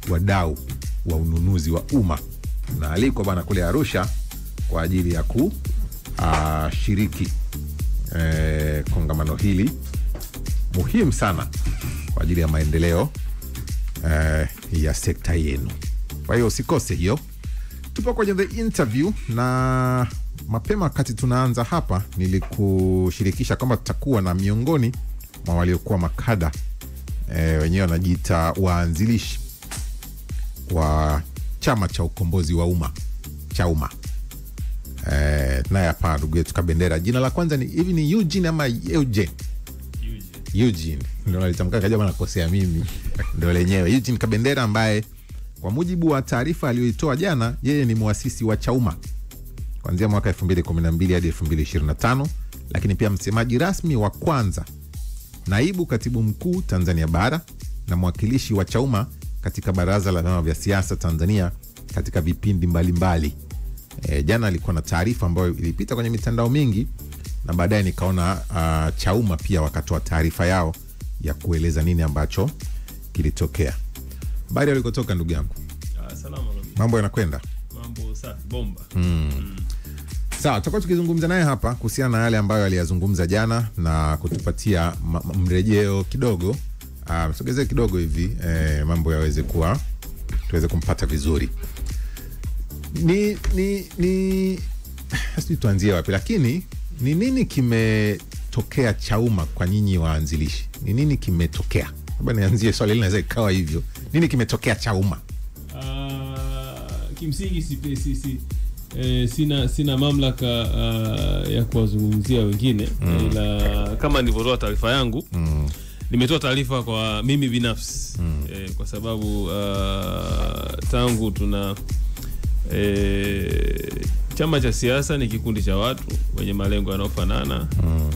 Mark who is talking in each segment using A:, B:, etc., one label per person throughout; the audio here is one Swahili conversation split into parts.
A: wadau wa ununuzi wa umma, na aliko bana kule Arusha kwa ajili ya kushiriki kongamano hili muhimu sana kwa ajili ya maendeleo ya sekta yenu. Kwa hiyo usikose hiyo. Tupo kwenye the interview, na mapema wakati tunaanza hapa nilikushirikisha kwamba tutakuwa na miongoni mwa waliokuwa makada wenyewe wanajiita waanzilishi wa chama cha ukombozi wa umma cha umma. Naye hapa ndugu yetu Kabendera, jina la kwanza ni Eugene ama Eugene? Eugene. Ndio nalitamka kaja bana kosea mimi. Ndio lenyewe Eugene Kabendera, ambaye kwa mujibu wa taarifa aliyoitoa jana, yeye ni muasisi wa Chauma kuanzia mwaka 2012 hadi 2025, lakini pia msemaji rasmi wa kwanza, naibu katibu mkuu Tanzania Bara, na mwakilishi wa Chauma katika baraza la vyama vya siasa Tanzania katika vipindi mbalimbali. Jana alikuwa na taarifa ambayo ilipita kwenye mitandao mingi, na baadaye nikaona Chauma pia wakatoa taarifa yao ya kueleza nini ambacho kilitokea. Baada alikotoka ndugu yangu.
B: Salama.
A: Mambo yanakwenda?
B: Mambo safi bomba.
A: Sawa, tutakuwa tukizungumza naye hapa kuhusiana na yale ambayo aliyazungumza jana na kutupatia mrejeo kidogo. Msogezee kidogo hivi mambo yaweze kuwa tuweze kumpata vizuri. Sisi tuanzie wapi, lakini ni nini kimetokea Chauma kwa nyinyi waanzilishi? Ni nini kimetokea? Labda nianzie swali hili, naweza ikawa hivyo. Nini kimetokea Chauma?
B: Kimsingi sina mamlaka ya kuwazungumzia wengine, ila kama nilivyotoa taarifa yangu, nimetoa taarifa kwa mimi binafsi, kwa sababu tangu tuna chama cha siasa ni kikundi cha watu wenye malengo yanayofanana,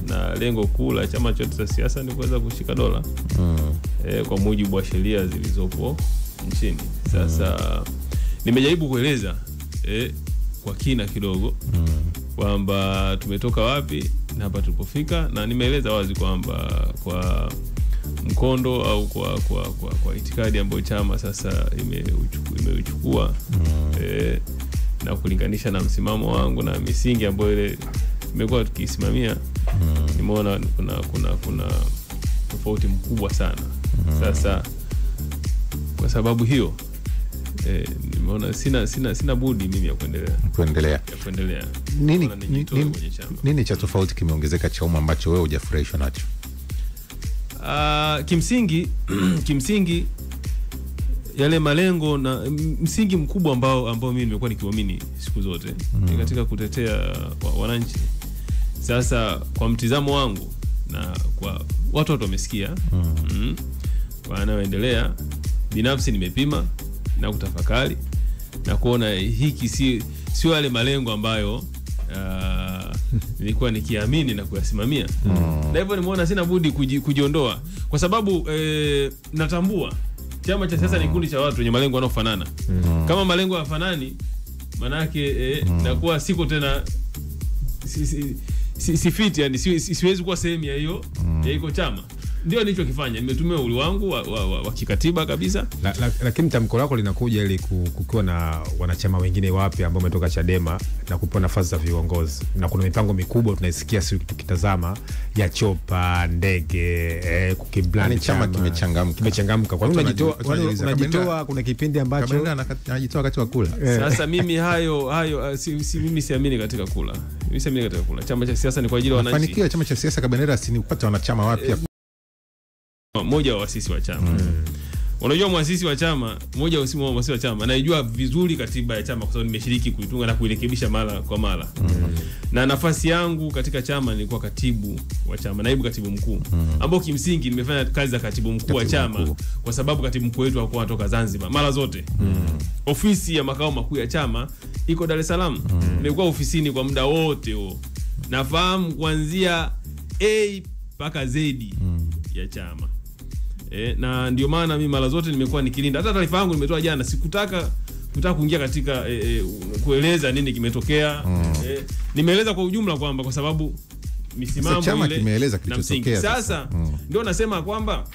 B: na lengo kuu la chama chote cha siasa ni kuweza kushika dola kwa mujibu wa sheria zilizopo nchini. Sasa nimejaribu kueleza kwa kina kidogo kwamba tumetoka wapi na hapa tulipofika, na nimeeleza wazi kwamba kwa mkondo au kwa itikadi ambayo chama sasa imeuchukua na kulinganisha na msimamo wangu na misingi ambayo ile imekuwa tukisimamia, nimeona kuna tofauti mkubwa sana. Sasa kwa sababu hiyo nimeona sina budi mimi ya kuendelea.
A: Nini cha tofauti kimeongezeka Chauma ambacho wewe hujafurahishwa nacho?
B: Kimsingi yale malengo na msingi mkubwa ambao mimi nimekuwa nikiamini siku zote katika kutetea wananchi. Sasa kwa mtizamo wangu na kwa watu wamesikia wanaoendelea, binafsi nimepima na kutafakari na kuona hiki sio yale malengo ambayo nilikuwa nikiamini na kuyasimamia. Na hivyo nimeona sina budi kujiondoa, kwa sababu natambua chama cha siasa ni kundi cha watu wenye malengo yanayofanana. Kama malengo hayafanani, maana yake nakuwa siko tena sifiti, yani siwezi kuwa sehemu ya hiyo ya iko chama. Ndio nilichokifanya, nimetumia uli wangu wa kikatiba kabisa.
C: Lakini tamko lako linakuja ili kukiwa na wanachama wengine wapya ambao wametoka Chadema na kupewa nafasi za viongozi, na kuna mipango mikubwa tunaisikia sisi tukitazama ya chopa ndege kukiblani
A: chama
C: kimechangamka. Kwa nini unajitoa kuna kipindi ambacho
A: anajitoa wakati wa kula?
B: Sasa mimi hayo mimi siamini katika kula. Mimi siamini katika kula. Chama cha siasa ni kwa ajili ya wananchi.
A: Mafanikio ya chama cha siasa Kabendera si ni kupata wanachama wapya.
B: Mmoja wa waasisi wa chama. Unajua muasisi wa chama, mmoja wa waasisi wa chama, naijua vizuri katiba ya chama kwa sababu nimeshiriki kuitunga na kuirekebisha mara kwa mara. Na nafasi yangu katika chama nilikuwa katibu wa chama, naibu katibu mkuu. Ambao kimsingi nimefanya kazi za katibu mkuu wa chama kwa sababu katibu mkuu wetu alikuwa anatoka Zanzibar mara zote. Ofisi ya makao makuu ya chama iko Dar es Salaam. Nilikuwa ofisini kwa muda wote huo. Nafahamu kuanzia A mpaka Z ya chama. Na ndio maana mimi mara zote nimekuwa nikilinda. Hata taarifa yangu nimetoa jana, sikutaka kuingia katika kueleza nini kimetokea. Nimeeleza kwa ujumla kwamba kwa sababu misimamo
A: chama kimeeleza kilichotokea.
B: Sasa ndio nasema kwamba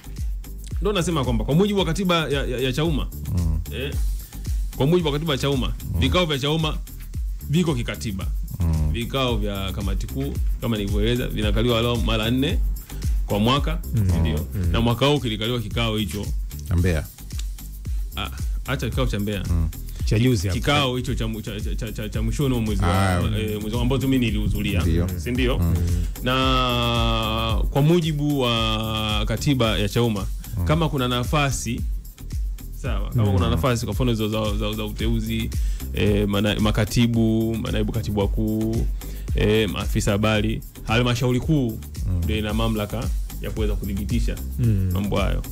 B: kwa mujibu wa katiba ya Chauma Kwa mujibu wa katiba ya Chauma, vikao vya Chauma viko kikatiba. Vikao vya kamati kuu kama nilivyoeleza vinakaliwa mara 4 kwa mwaka, ndio. Na mwaka huu kilikaliwa kikao hicho
A: Mbeya.
B: Acha kikao cha Mbeya.
C: Cha juzi hapo.
B: Kikao hicho cha mwishoni wa mwezi ambao mimi nilihudhuria, si ndio? Na kwa mujibu wa katiba ya Chauma, kama kuna nafasi sawa, kama kuna nafasi kwa mfano hizo za uteuzi, makatibu, manaibu katibu wakuu, maafisa habari, halmashauri kuu ndio ina mamlaka ya kuweza kudhibitisha mambo hayo.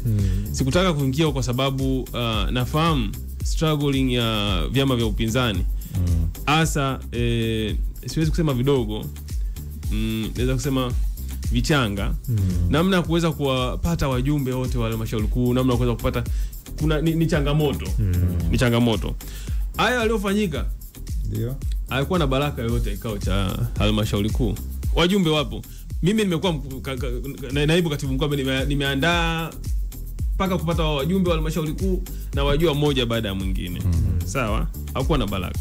B: Sikutaka kuingia kwa sababu nafahamu struggling ya vyama vya upinzani hasa siwezi kusema vidogo, naweza kusema vichanga, namna ya kuweza kuwapata wajumbe wote wa halmashauri kuu, namna ya kuweza kupata ni changamoto. Ni changamoto. Haya yaliyofanyika
A: Ndio.
B: haikuwa na baraka yoyote kikao cha halmashauri kuu. Wajumbe wapo. Mimi nimekuwa naibu katibu mkuu, nimeandaa mpaka kupata wajumbe wa halmashauri kuu na wajua mmoja baada ya mwingine. Sawa? Hakuwa na baraka.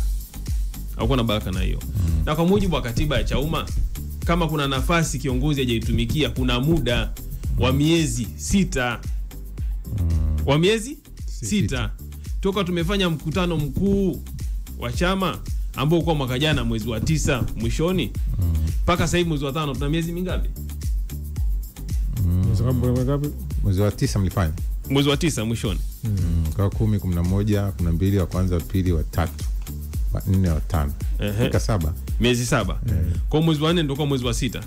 B: Hakuwa na baraka na hiyo. Na kwa mujibu wa katiba ya Chauma, kama kuna nafasi kiongozi hajaitumikia, kuna muda wa miezi 6. Wa miezi 6. Toka tumefanya mkutano mkuu wa chama ambao kwa mwaka jana mwezi wa 9 mwishoni, mpaka sasa hivi mwezi wa 5 tuna miezi mingapi?
A: Mwezi wa 9 mlifanya?
B: Mwezi wa 9 mwishoni.
A: Kwa 10, 11, 12, wa kwanza, wa pili, wa 3, wa 4, wa 5. Fika 7.
B: Miezi 7. Kwa mwezi wa 4 ndio kwa mwezi wa 6.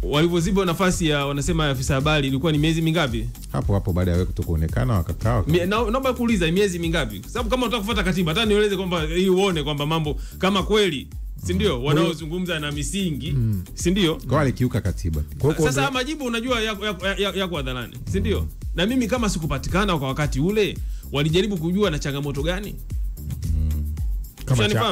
B: Walivyoziba nafasi ya wanasema afisa habari ilikuwa ni miezi mingapi?
A: Hapo baada ya wewe kutokuonekana wakakaa.
B: Naomba kuuliza miezi mingapi? Sababu kama unataka kufuata katiba, hata nieleze kwamba hii uone kwamba mambo kama kweli, si ndio? Wanaozungumza na misingi, si ndio?
A: Kwa wale kiuka katiba.
B: Sasa majibu unajua yako hadharani, si ndio? Na mimi kama sikupatikana kwa wakati ule, walijaribu kujua na changamoto gani?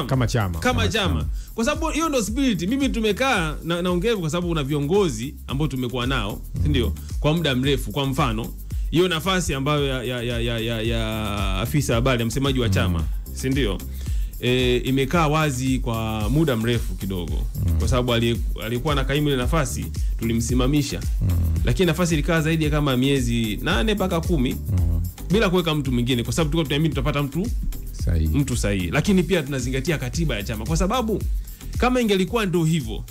C: Kama chama.
B: Kwa sababu hiyo ndio spirit. Mimi tumekaa naongea kwa sababu una viongozi ambao tumekuwa nao, ndio, kwa muda mrefu. Kwa mfano, hiyo nafasi ambayo ya afisa habari, ya msemaji wa chama, si ndio? Imekaa wazi kwa muda mrefu kidogo. Kwa sababu alikuwa na kaimu ile nafasi, tulimsimamisha. Lakini nafasi ilikaa zaidi ya kama miezi 8 mpaka 10 bila kuweka mtu mwingine, kwa sababu tulikuwa tunaamini tutapata mtu sahihi. Lakini pia tunazingatia katiba ya chama, kwa sababu kama ingelikuwa ndio hivyo,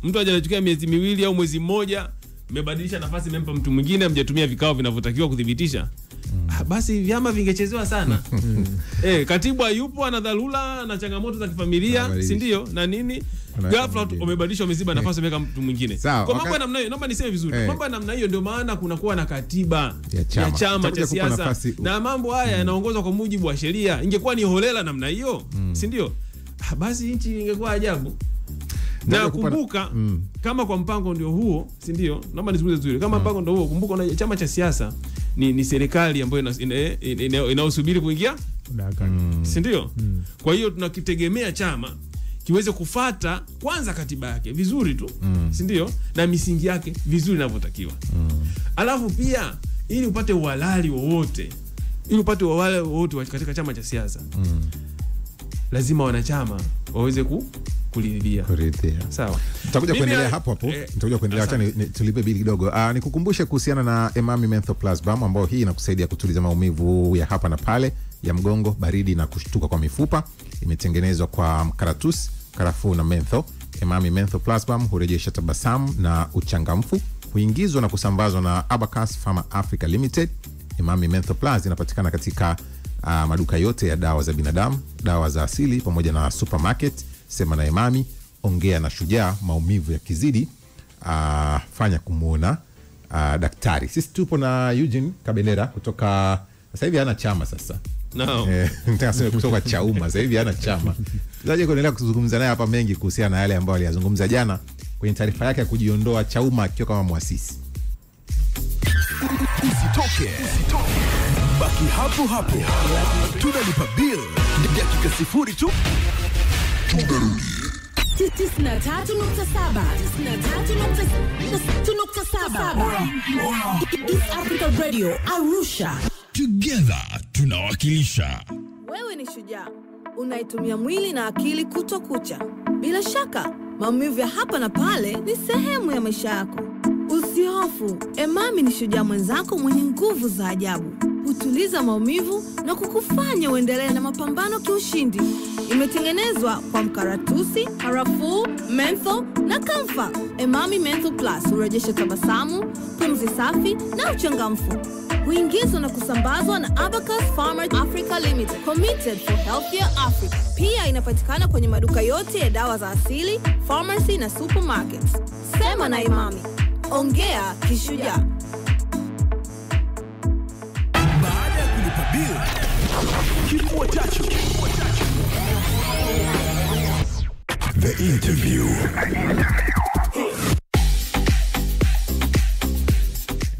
B: mtu hajachukua miezi 2 au mwezi mmoja, mmebadilisha nafasi, mmempa mtu mwingine, mjatumia vikao vinavyotakiwa kudhibitisha, basi vyama vingechezewa sana. Katibu hayupo, ana dharura na changamoto za kifamilia, si ndio? Na nini? Ghafla umebadilisha, umeziba nafasi, umeweka mtu mwingine. Kwa mambo ya namna hiyo, naomba niseme vizuri, mambo ya namna hiyo ndio maana kunakuwa na katiba ya chama cha siasa, na mambo haya yanaongozwa kwa mujibu wa sheria. Ingekuwa ni holela namna hiyo, si ndio? Basi nchi ingekuwa ajabu. Na kumbuka, kama kwa mpango ndio huo, si ndio? Naomba nizungumze vizuri. Kama mpango ndio huo, kumbuka na chama cha siasa ni serikali ambayo inaosubiri kuingia, si ndio? Kwa hiyo tunakitegemea chama kiweze kufata kwanza katiba yake vizuri tu, si ndio? Na misingi yake vizuri inavyotakiwa. Alafu pia ili upate uhalali wowote, katika chama cha siasa, lazima wanachama waweze kuridhia. Sawa.
A: Tutakuja kuendelea hapo. Nitakuja kuendelea, acha tulipe bili kidogo. Nikukumbushe kuhusiana na Emami Menthol Plus Balm, ambao hii inakusaidia kutuliza maumivu ya hapa na pale ya mgongo, baridi na kushtuka kwa mifupa. Imetengenezwa kwa mkaratusi, karafuu na menthol. Emami Menthol Plus Balm hurejesha tabasamu na uchangamfu. Huingizwa na kusambazwa na Abacus Pharma Africa Limited. Emami Menthol Plus inapatikana katika maduka yote ya dawa za binadamu, dawa za asili, pamoja na supermarket. Sema na Emami, ongea na shujaa. Maumivu ya kizidi, fanya kumuona daktari. Sisi tupo na Eugene Kabendera kutoka, sasa hivi hana chama sasa. Nitasema kutoka Chauma, sasa hivi hana chama. Tutaje kuendelea kuzungumza naye hapa mengi kuhusiana na yale ambayo aliyazungumza jana kwenye taarifa yake ya kujiondoa Chauma akiwa kama muasisi.
D: Usitoke. Baki hapo. Tunalipa bill dakika 0 tu. Tunarudi.
E: 93.7 East Africa Radio Arusha.
D: Together tunawakilisha.
E: Wewe ni shujaa, unaitumia mwili na akili kutwa kucha. Bila shaka, maumivu ya hapa na pale ni sehemu ya maisha yako. Usihofu, Emami ni shujaa mwenzako mwenye nguvu za ajabu. Hutuliza maumivu na kukufanya uendelee na mapambano kiushindi. Imetengenezwa kwa mkaratusi, karafuu, menthol na camphor. Emami Menthol Plus hurejesha tabasamu, pumzi safi na uchangamfu. Huingizwa na kusambazwa na Abacus Pharma Africa Limited, committed for healthier Africa. Pia inapatikana kwenye maduka yote ya dawa za asili, pharmacy na supermarkets. Sema na Emami. Ongea kishujaa.
D: Baada ya kulipa bill, kifua chacho. The interview.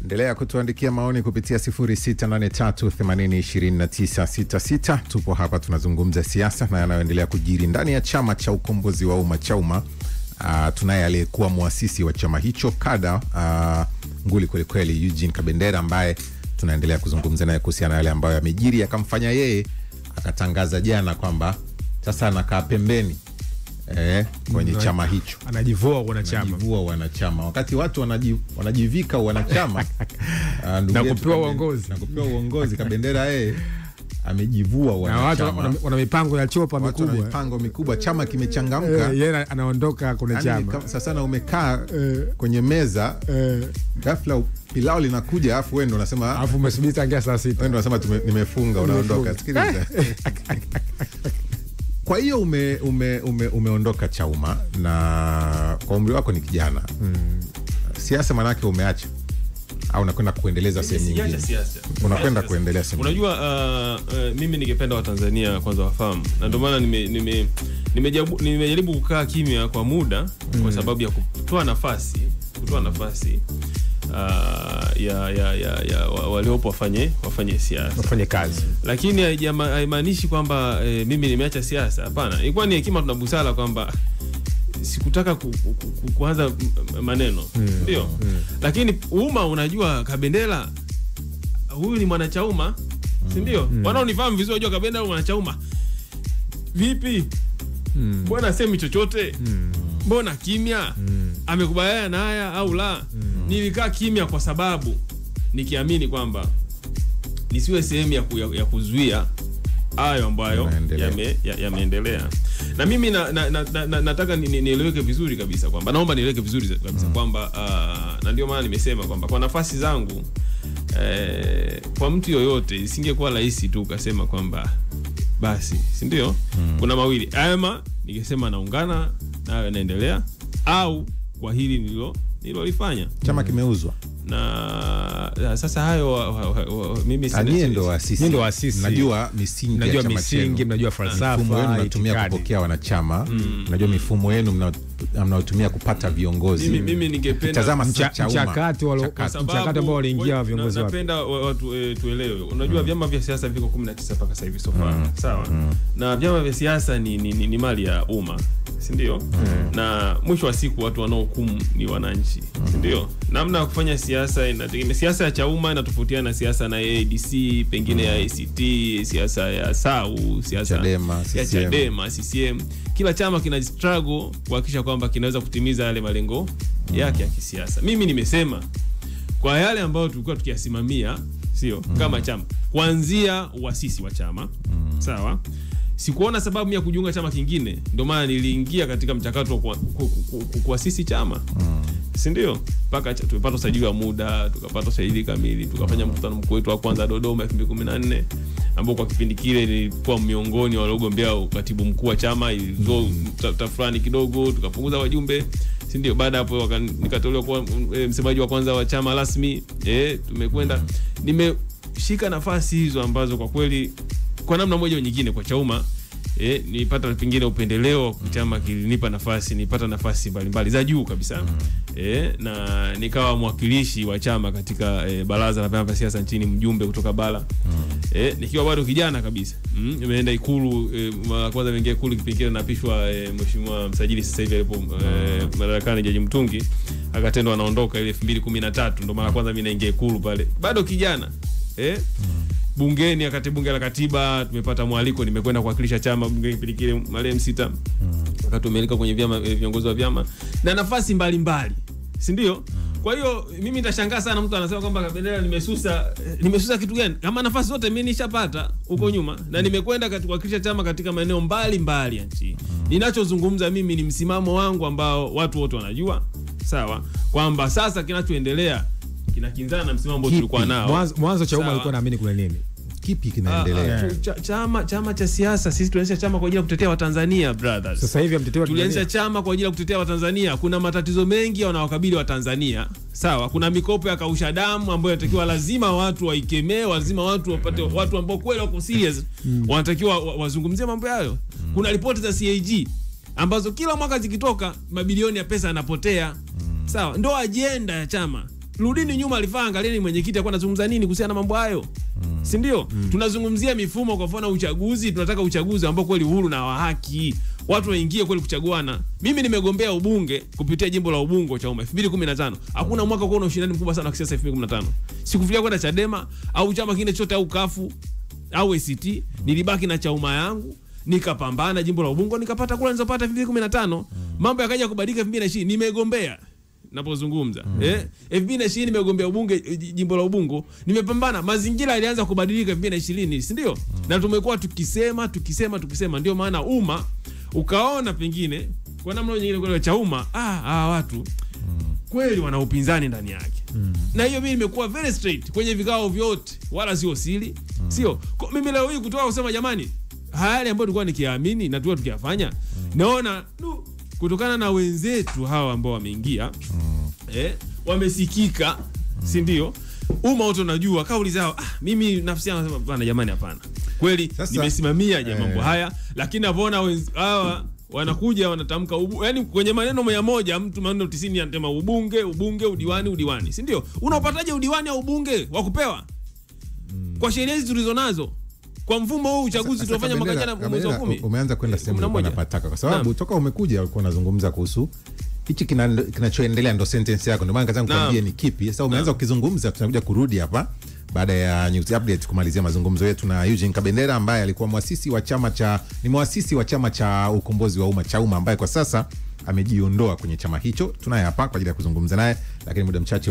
A: Endelea kutuandikia maoni kupitia 0683802966. Tupo hapa tunazungumza siasa na yanayoendelea kujiri ndani ya chama cha ukombozi wa umma CHAUMMA. Tunaye aliyekuwa muasisi wa chama hicho kada nguli kweli Eugene Kabendera, ambaye tunaendelea kuzungumza naye kuhusiana na yale ambayo yamejiri akamfanya yeye akatangaza jana kwamba sasa anakaa pembeni kwenye chama hicho.
C: Anajivua wanachama.
A: Wakati watu wanajivika wanachama
C: na kupewa uongozi.
A: Kabendera amejivua wanachama.
C: Na watu wana mipango ya chopa mikubwa.
A: Mipango mikubwa, chama kimechangamka.
C: Yeye anaondoka kwenye chama.
A: Sasa na umekaa kwenye meza, ghafla pilau linakuja afu wewe ndo unasema
C: umesubiri tangia saa 6.
A: Wewe ndo unasema nimefunga, unaondoka. Sikiliza. Kwa hiyo umeondoka CHAUMMA na kwa umri wako ni kijana. Siasa manake umeacha au unakwenda kuendeleza sehemu nyingine? Unakwenda kuendelea sehemu.
B: Unajua mimi ningependa Watanzania kwanza wafahamu, na ndio maana nimejaribu kukaa kimya kwa muda kwa sababu ya kutoa nafasi ya waliopo wafanye siasa,
C: wafanye kazi.
B: Lakini haimaanishi kwamba mimi nimeacha siasa. Hapana, ilikuwa ni hekima tuna busara kwamba sikutaka kuanza maneno. Ndio. Lakini umma unajua Kabendera huyu ni mwana CHAUMMA, si ndio? Wanaonifahamu vizuri wajua Kabendera mwana CHAUMMA. Vipi? Mbona semi chochote? Mbona kimya? Amekubaliana na haya au la? Nilikaa kimya kwa sababu nikiamini kwamba nisiwe sehemu ya kuzuia hayo ambayo yameendelea. Na mimi nataka nieleweke vizuri kabisa kwamba naomba nieleweke vizuri kabisa kwamba na ndio maana nimesema kwamba kwa nafasi zangu kwa mtu yoyote isingekuwa rahisi tu ukasema kwamba basi, si ndio? Kuna mawili. Ama ningesema naungana na naendelea, au kwa hili nilolifanya
A: chama kimeuzwa.
B: Na sasa hayo mimi
A: ndo waasisi. Najua misingi,
C: mnajua falsafa,
A: mifumo yenu mnatumia kupokea wanachama, najua mifumo yenu mnaotumia kupata viongozi.
B: Mimi ningependa
A: tazama
C: mchakato ambao waliingia viongozi wapi.
B: Napenda watu tuelewe. Unajua vyama vya siasa viko 19 mpaka sasa hivi sofa. Sawa. Na vyama vya siasa ni mali ya umma, si ndio? Na mwisho wa siku watu wanaohukumu ni wananchi, si ndio? Namna ya kufanya siasa inategemea. Siasa ya CHAUMMA inatofautiana na siasa na ADC, pengine ya ACT, siasa ya SAU, siasa ya Chadema, CCM. Kila chama kina struggle kuhakikisha kwamba kinaweza kutimiza yale malengo yake ya kisiasa. Mimi nimesema kwa yale ambayo tulikuwa tukiyasimamia, sio kama chama kuanzia uasisi wa chama, sawa? Sikuona sababu ya kujiunga chama kingine, ndio maana niliingia katika mchakato wa kuasisi chama. Si ndio? Mpaka tumepata usajili wa muda, tukapata usajili kamili, tukafanya mkutano mkuu wetu wa kwanza Dodoma 2014, ambao kwa kipindi kile nilikuwa miongoni wa waliogombea katibu mkuu wa chama. Ilizua tafrani kidogo, tukapunguza wajumbe, si ndio? Baada hapo nikatolewa kuwa msemaji wa kwanza wa chama rasmi. Tumekwenda nimeshika nafasi hizo ambazo kwa kweli kwa namna moja au nyingine kwa CHAUMMA nilipata pengine upendeleo. Chama kilinipa nafasi, nilipata nafasi mbalimbali za juu kabisa. Na nikawa mwakilishi wa chama katika baraza la vyama vya siasa nchini, mjumbe kutoka bara. Nikiwa bado kijana kabisa. Nimeenda Ikulu, kwanza nimeingia Ikulu kipindi kile napishwa mheshimiwa msajili sasa hivi alipo madarakani Jaji Mtungi, akatendwa anaondoka ile 2013, ndo mara kwanza mimi naingia Ikulu pale. Bado kijana. bungeni wakati bunge la katiba tumepata mwaliko, nimekwenda kuwakilisha chama bungeni kipindi kile marehemu Sita. Wakati tumeeleka kwenye vyama, viongozi wa vyama na nafasi mbalimbali, si ndio? Kwa hiyo mimi nitashangaa sana mtu anasema kwamba Kabendera nimesusa kitu gani? Kama nafasi zote mimi nishapata huko nyuma na nimekwenda kuwakilisha chama katika maeneo mbalimbali ya nchi. Ninachozungumza mimi ni msimamo wangu ambao watu wote wanajua, sawa? Kwamba sasa kinachoendelea kinakinzana na msimamo ambao tulikuwa nao.
C: Mwanzo Chauma alikuwa naamini kuna nini?
A: Kipi kinaendelea?
B: Chama cha siasa, sisi tunaanzisha chama kwa ajili ya kutetea Watanzania, brothers.
C: Sasa hivi amtetea Watanzania.
B: Tulianzisha chama kwa ajili ya kutetea Watanzania. Kuna matatizo mengi yanawakabili Watanzania. Sawa, kuna mikopo ya kausha damu ambayo inatakiwa lazima watu waikemee, lazima watu wapate, watu ambao kweli wako serious wanatakiwa wazungumzie mambo hayo. Kuna ripoti za CAG ambazo kila mwaka zikitoka mabilioni ya pesa yanapotea. Sawa, ndio ajenda ya chama. Rudini nyuma, alifaa angalieni mwenyekiti alikuwa anazungumza nini kuhusiana na mambo hayo. Si ndio? Tunazungumzia mifumo, kwa mfano uchaguzi, tunataka uchaguzi ambao kweli huru na wa haki. Watu waingie kweli kuchaguana. Mimi nimegombea ubunge kupitia jimbo la Ubungo Chauma 2015. Hakuna mwaka kwa una ushindani mkubwa sana wa kisiasa 2015. Sikufikiria kwenda Chadema au chama kingine chote au kafu au ACT, nilibaki na Chauma yangu, nikapambana jimbo la Ubungo, nikapata kula nilizopata 2015. Mambo yakaja kubadilika 2020, nimegombea napozungumza. 2020 nimegombea ubunge jimbo la Ubungo, nimepambana, mazingira yalianza kubadilika 2020, si ndio? Na tumekuwa tukisema ndio maana umma ukaona pengine kwa namna nyingine kwa Chauma watu kweli wana upinzani ndani yake. Na hiyo mimi nimekuwa very straight kwenye vikao vyote, wala sio siri. Sio mimi leo hii kutoka kusema jamani, haya ambayo tulikuwa nikiamini na tukiyafanya, naona kutokana na wenzetu hawa ambao wameingia wamesikika, si ndio? Umma wote unajua kauli zao. Mimi nafsi yangu nasema bwana, jamani, hapana, kweli nimesimamia mambo haya, lakini naona hawa wanakuja wanatamka yani kwenye maneno 100 mtu maneno 90 anasema ubunge, udiwani, si ndio? Unapataje udiwani au ubunge wa kupewa kwa sheria hizi tulizonazo? Kwa mfumo huu uchaguzi tunafanya mwaka jana mwezi wa 10.
A: Umeanza kwenda sehemu unapataka, kwa sababu toka umekuja ulikuwa unazungumza kuhusu hichi kinachoendelea, ndo sentence yako, ndio maana nikataka kukwambia ni kipi. Sasa umeanza ukizungumza, tunakuja kurudi hapa baada ya news update kumalizia mazungumzo yetu na Eugene Kabendera ambaye alikuwa muasisi wa chama cha ukombozi wa umma Chauma, ambaye kwa sasa amejiondoa kwenye chama hicho. Tunaye hapa kwa ajili ya kuzungumza naye, lakini muda mchache